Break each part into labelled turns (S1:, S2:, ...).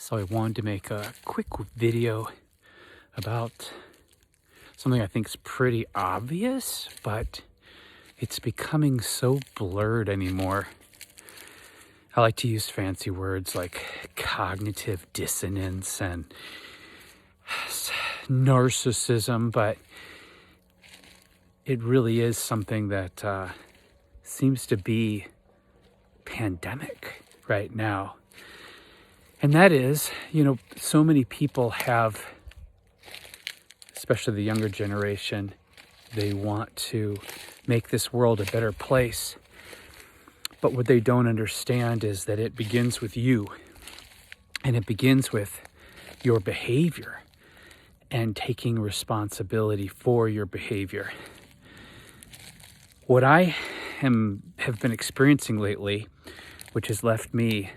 S1: So I wanted to make a quick video about something I think is pretty obvious, but it's becoming so blurred anymore. I like to use fancy words like cognitive dissonance and narcissism, but it really is something that seems to be pandemic right now. And that is, so many people have, especially the younger generation, they want to make this world a better place. But what they don't understand is that it begins with you. And it begins with your behavior and taking responsibility for your behavior. What I have been experiencing lately, which has left me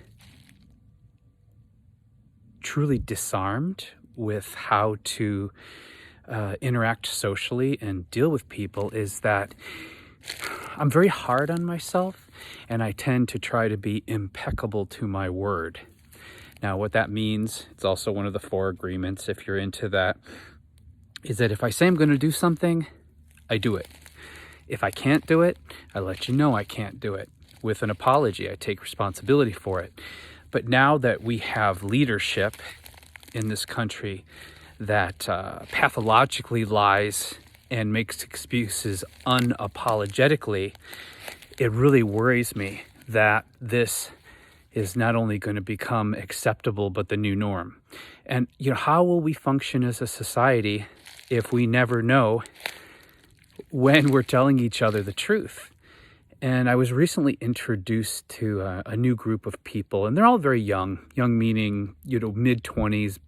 S1: truly disarmed with how to interact socially and deal with people, is that I'm very hard on myself, and I tend to try to be impeccable to my word. Now, what that means, it's also one of the 4 agreements, if you're into that, is that if I say I'm going to do something, I do it. If I can't do it, I let you know I can't do it. With an apology, I take responsibility for it. But now that we have leadership in this country that pathologically lies and makes excuses unapologetically, it really worries me that this is not only going to become acceptable, but the new norm. And how will we function as a society if we never know when we're telling each other the truth? And I was recently introduced to a new group of people, and they're all very young meaning, mid-20s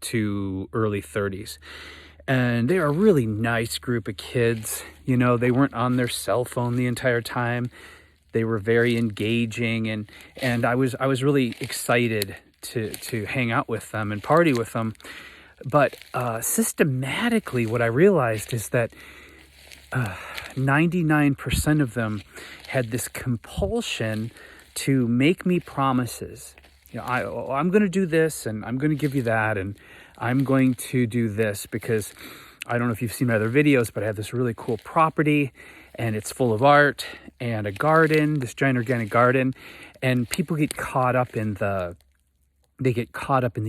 S1: to early 30s. And they're a really nice group of kids. They weren't on their cell phone the entire time. They were very engaging, and I was really excited to hang out with them and party with them. But systematically, what I realized is that 99% of them had this compulsion to make me promises. I'm going to do this, and I'm going to give you that, and I'm going to do this because I don't know if you've seen my other videos, but I have this really cool property, and it's full of art and a garden, this giant organic garden, and people get caught up in the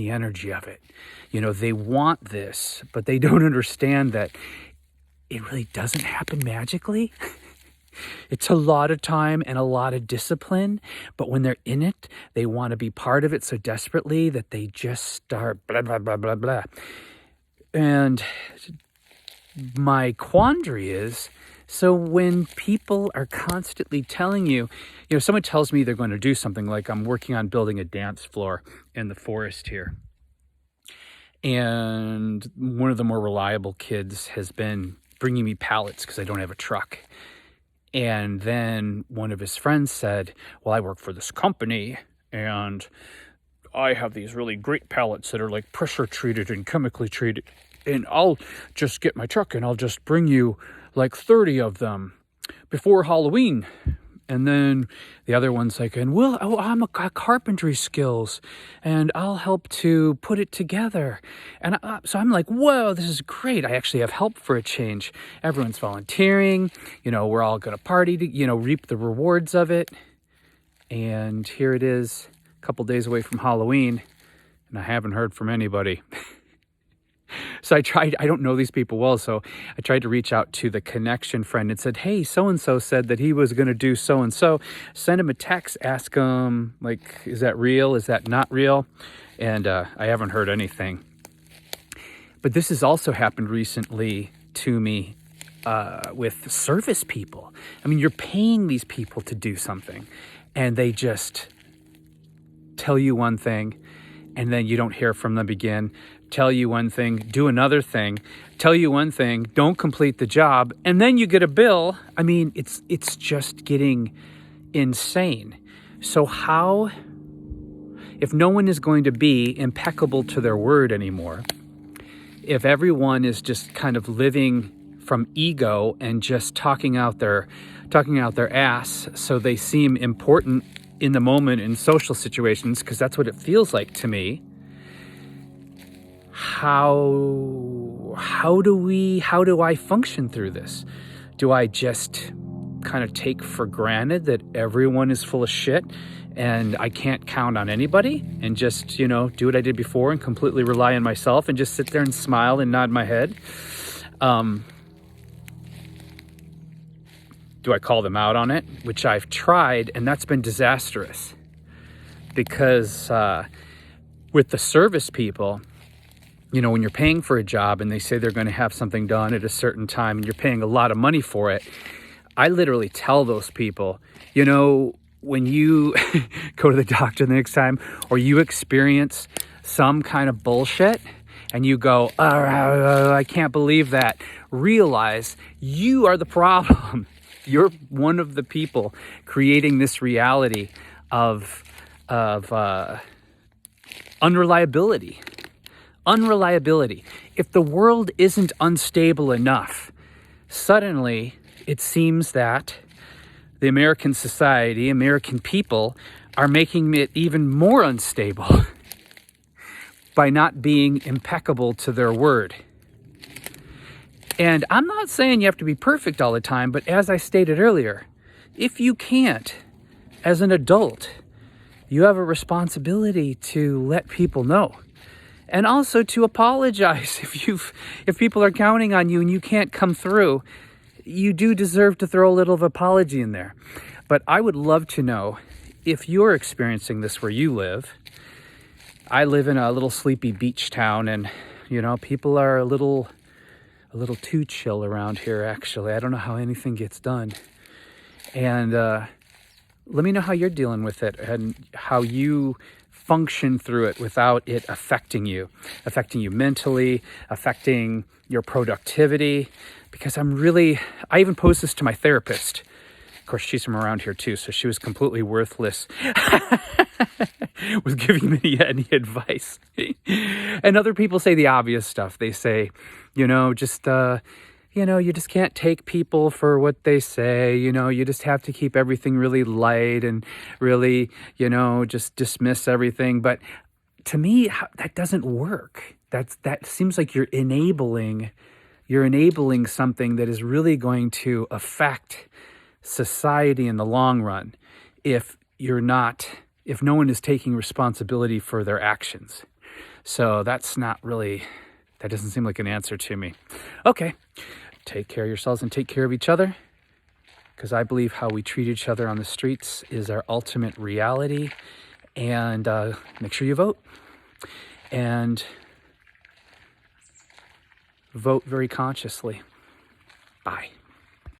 S1: energy of it. They want this, but they don't understand that it really doesn't happen magically. It's a lot of time and a lot of discipline, but when they're in it, they want to be part of it so desperately that they just start blah, blah, blah, blah, blah. And my quandary is, so when people are constantly telling you, someone tells me they're going to do something, like I'm working on building a dance floor in the forest here. And one of the more reliable kids has been bringing me pallets because I don't have a truck. And then one of his friends said, well, I work for this company and I have these really great pallets that are like pressure treated and chemically treated. And I'll just get my truck and I'll just bring you like 30 of them before Halloween. And then the other one's like, I'm a carpentry skills and I'll help to put it together. And so I'm like, whoa, this is great. I actually have help for a change. Everyone's volunteering. We're all going to party to, reap the rewards of it. And here it is, a couple days away from Halloween, and I haven't heard from anybody. So I don't know these people well, so I tried to reach out to the connection friend and said, hey, so-and-so said that he was going to do so-and-so. Send him a text, ask him, is that real? Is that not real? And I haven't heard anything. But this has also happened recently to me with service people. I mean, you're paying these people to do something, and they just tell you one thing, and then you don't hear from them again. Tell you one thing, do another thing, tell you one thing, don't complete the job, and then you get a bill. I mean, it's just getting insane. So how, if no one is going to be impeccable to their word anymore, if everyone is just kind of living from ego and just talking out their ass so they seem important in the moment in social situations, because that's what it feels like to me, how do I function through this? Do I just kind of take for granted that everyone is full of shit and I can't count on anybody, and just, you know, do what I did before and completely rely on myself and just sit there and smile and nod my head? Do I call them out on it? Which I've tried, and that's been disastrous. Because with the service people, you know, when you're paying for a job and they say they're going to have something done at a certain time and you're paying a lot of money for it, I literally tell those people, you know, when you go to the doctor the next time, or you experience some kind of bullshit and you go, oh, I can't believe that, realize you are the problem. You're one of the people creating this reality of unreliability. Unreliability. If the world isn't unstable enough, suddenly it seems that the American society, American people, are making it even more unstable by not being impeccable to their word. And I'm not saying you have to be perfect all the time, but as I stated earlier, if you can't, as an adult, you have a responsibility to let people know. And also to apologize if people are counting on you and you can't come through. You do deserve to throw a little of apology in there. But I would love to know if you're experiencing this where you live. I live in a little sleepy beach town, and, you know, people are a little too chill around here, actually. I don't know how anything gets done. And let me know how you're dealing with it and how you function through it without it affecting you mentally, affecting your productivity. Because I even posed this to my therapist. Of course, she's from around here too, so she was completely worthless with giving me any advice. And other people say the obvious stuff. They say, you know, just, you just can't take people for what they say. You know, you just have to keep everything really light and really, you know, just dismiss everything. But to me, that doesn't work. That seems like you're enabling something that is really going to affect society in the long run if no one is taking responsibility for their actions. So that doesn't seem like an answer to me. Okay, take care of yourselves and take care of each other, because I believe how we treat each other on the streets is our ultimate reality. And make sure you vote, and vote very consciously. Bye.